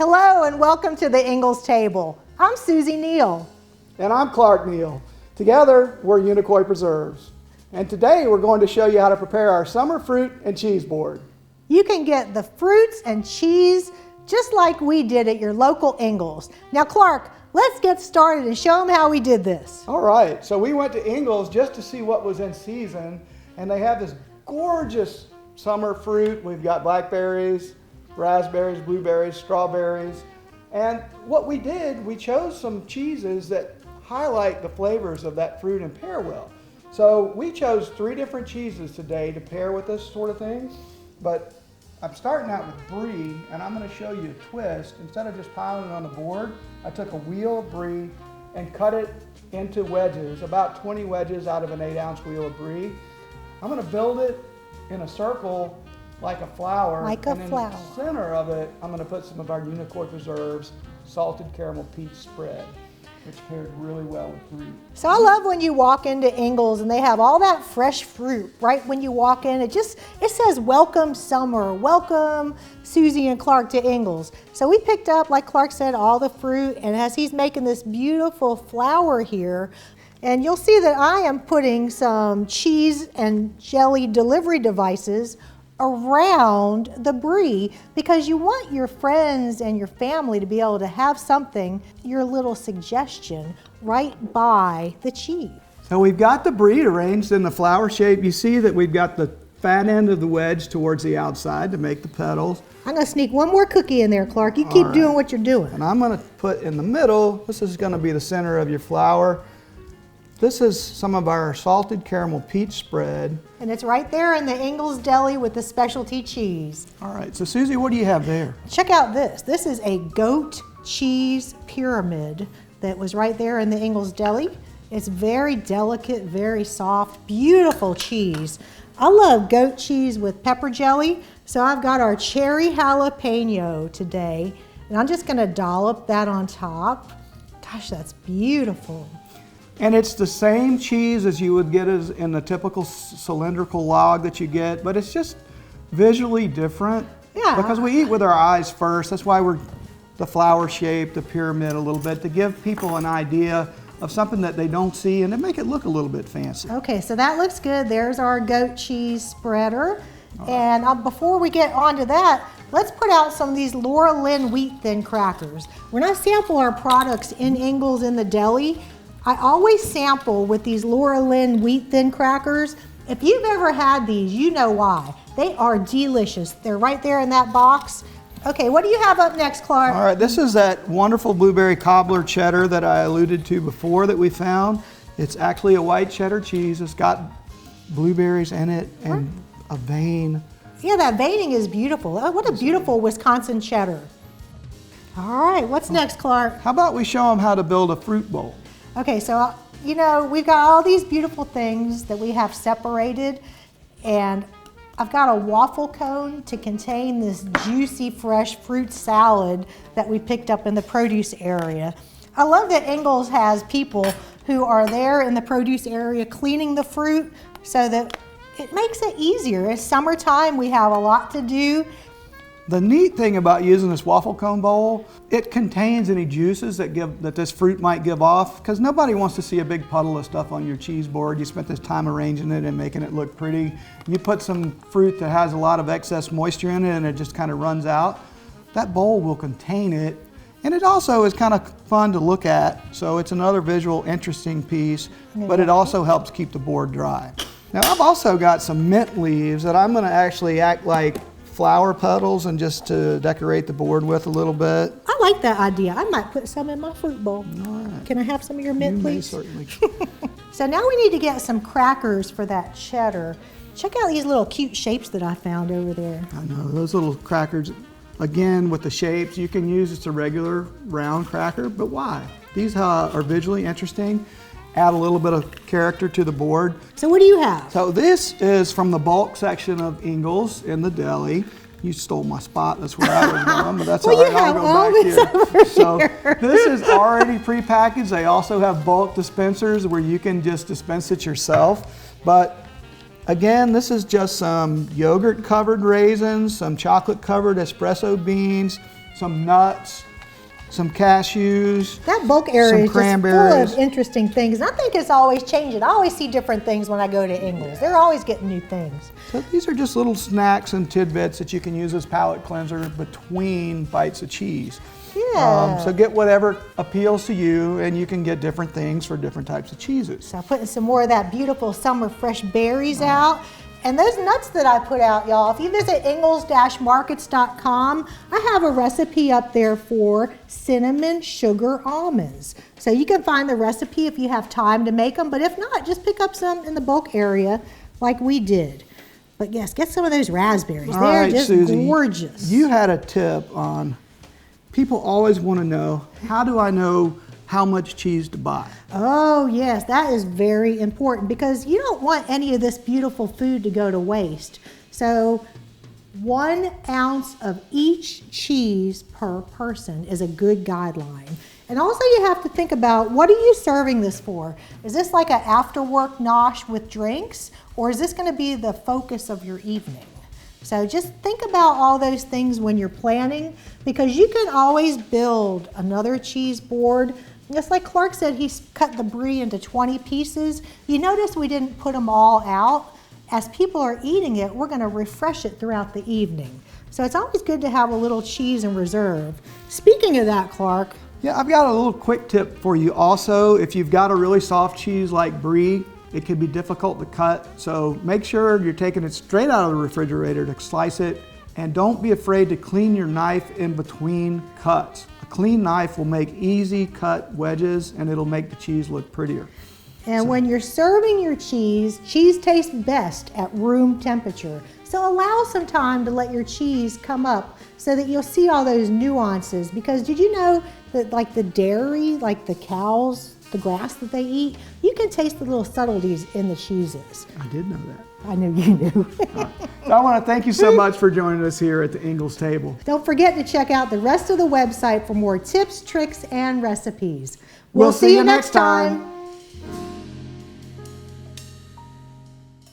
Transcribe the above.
Hello and welcome to the Ingles table. I'm Susie Neal. And I'm Clark Neal. Together, we're Unicoi Preserves. And today we're going to show you how to prepare our summer fruit and cheese board. You can get the fruits and cheese just like we did at your local Ingles. Now Clark, let's get started and show them how we did this. All right, so we went to Ingles just to see what was in season, and they have this gorgeous summer fruit. We've got blackberries, raspberries, blueberries, strawberries. And what we did, we chose some cheeses that highlight the flavors of that fruit and pair well. So we chose 3 different cheeses today to pair with this sort of thing. But I'm starting out with brie, and I'm going to show you a twist. Instead of just piling it on the board, I took a wheel of brie and cut it into wedges, about 20 wedges out of an 8-ounce wheel of brie. I'm going to build it in a circle like a flower. Like a flower. In the center of it, I'm going to put some of our Unicoi Preserves salted caramel peach spread, which paired really well with brie. So I love when you walk into Ingles and they have all that fresh fruit right when you walk in. It says welcome summer, welcome Susie and Clark to Ingles. So we picked up, like Clark said, all the fruit, and as he's making this beautiful flower here, and you'll see that I am putting some cheese and jelly delivery devices around the brie because you want your friends and your family to be able to have something, your little suggestion, right by the cheese. So we've got the brie arranged in the flower shape. You see that we've got the fat end of the wedge towards the outside to make the petals. I'm gonna sneak one more cookie in there, Clark. You keep doing what you're doing. And I'm gonna put in the middle, this is gonna be the center of your flower. This is some of our salted caramel peach spread. And it's right there in the Ingles deli with the specialty cheese. All right, so Susie, what do you have there? Check out this. This is a goat cheese pyramid that was right there in the Ingles deli. It's very delicate, very soft, beautiful cheese. I love goat cheese with pepper jelly, so I've got our cherry jalapeno today, and I'm just gonna dollop that on top. Gosh, that's beautiful. And it's the same cheese as you would get as in the typical cylindrical log that you get, but it's just visually different. Yeah. Because we eat with our eyes first. That's why we're the flower shape, the pyramid a little bit, to give people an idea of something that they don't see and to make it look a little bit fancy. Okay, so that looks good. There's our goat cheese spreader. And before we get on to that, let's put out some of these Laura Lynn wheat thin crackers. When I sample our products in Ingles in the deli, I always sample with these Laura Lynn wheat thin crackers. If you've ever had these, you know why. They are delicious. They're right there in that box. Okay, what do you have up next, Clark? All right, this is that wonderful blueberry cobbler cheddar that I alluded to before that we found. It's actually a white cheddar cheese. It's got blueberries in it and a vein. Yeah, that veining is beautiful. Oh, what a beautiful Wisconsin cheddar. All right, what's next, Clark? How about we show them how to build a fruit bowl? Okay, so, you know, we've got all these beautiful things that we have separated, and I've got a waffle cone to contain this juicy, fresh fruit salad that we picked up in the produce area. I love that Ingles has people who are there in the produce area cleaning the fruit so that it makes it easier. It's summertime, we have a lot to do. The neat thing about using this waffle cone bowl, it contains any juices that this fruit might give off, because nobody wants to see a big puddle of stuff on your cheese board. You spent this time arranging it and making it look pretty. You put some fruit that has a lot of excess moisture in it and it just kind of runs out. That bowl will contain it, and it also is kind of fun to look at, so it's another visual interesting piece, but it also helps keep the board dry. Now I've also got some mint leaves that I'm going to actually act like flower petals and just to decorate the board with a little bit. I like that idea. I might put some in my fruit bowl. All right. Can I have some of your mint, please? Certainly. So now we need to get some crackers for that cheddar. Check out these little cute shapes that I found over there. I know, those little crackers, again, with the shapes, you can use just a regular round cracker, but why? These are visually interesting. Add a little bit of character to the board. So what do you have? So this is from the bulk section of Ingles in the deli. You stole my spot, that's where I was going, but that's Well, all right, you I'll have go all back this here. over So here. this is already prepackaged. They also have bulk dispensers where you can just dispense it yourself. But again, this is just some yogurt covered raisins, some chocolate covered espresso beans, some nuts, some cashews. That bulk area is just full of interesting things. And I think it's always changing. I always see different things when I go to Ingles. They're always getting new things. So these are just little snacks and tidbits that you can use as palate cleanser between bites of cheese. Yeah. So get whatever appeals to you, and you can get different things for different types of cheeses. So I'm putting some more of that beautiful summer fresh berries out. And those nuts that I put out, y'all, if you visit ingles-markets.com, I have a recipe up there for cinnamon sugar almonds. So you can find the recipe if you have time to make them, but if not, just pick up some in the bulk area like we did. But yes, get some of those raspberries. They're just Susie, gorgeous. You had a tip on, people always want to know, how do I know how much cheese to buy? Oh yes, that is very important because you don't want any of this beautiful food to go to waste. So 1 ounce of each cheese per person is a good guideline. And also you have to think about, what are you serving this for? Is this like an after work nosh with drinks, or is this going to be the focus of your evening? So just think about all those things when you're planning, because you can always build another cheese board. Just like Clark said, he's cut the brie into 20 pieces. You notice we didn't put them all out. As people are eating it, we're going to refresh it throughout the evening. So it's always good to have a little cheese in reserve. Speaking of that, Clark. Yeah, I've got a little quick tip for you also. If you've got a really soft cheese like brie, it can be difficult to cut. So make sure you're taking it straight out of the refrigerator to slice it. And don't be afraid to clean your knife in between cuts. A clean knife will make easy cut wedges, and it'll make the cheese look prettier. And when you're serving your cheese tastes best at room temperature. So allow some time to let your cheese come up so that you'll see all those nuances. Because did you know that like the dairy, like the cows, the grass that they eat, you can taste the little subtleties in the cheeses. I did know that. I knew you knew. So I want to thank you so much for joining us here at the Ingles table. Don't forget to check out the rest of the website for more tips, tricks, and recipes. We'll see you next time.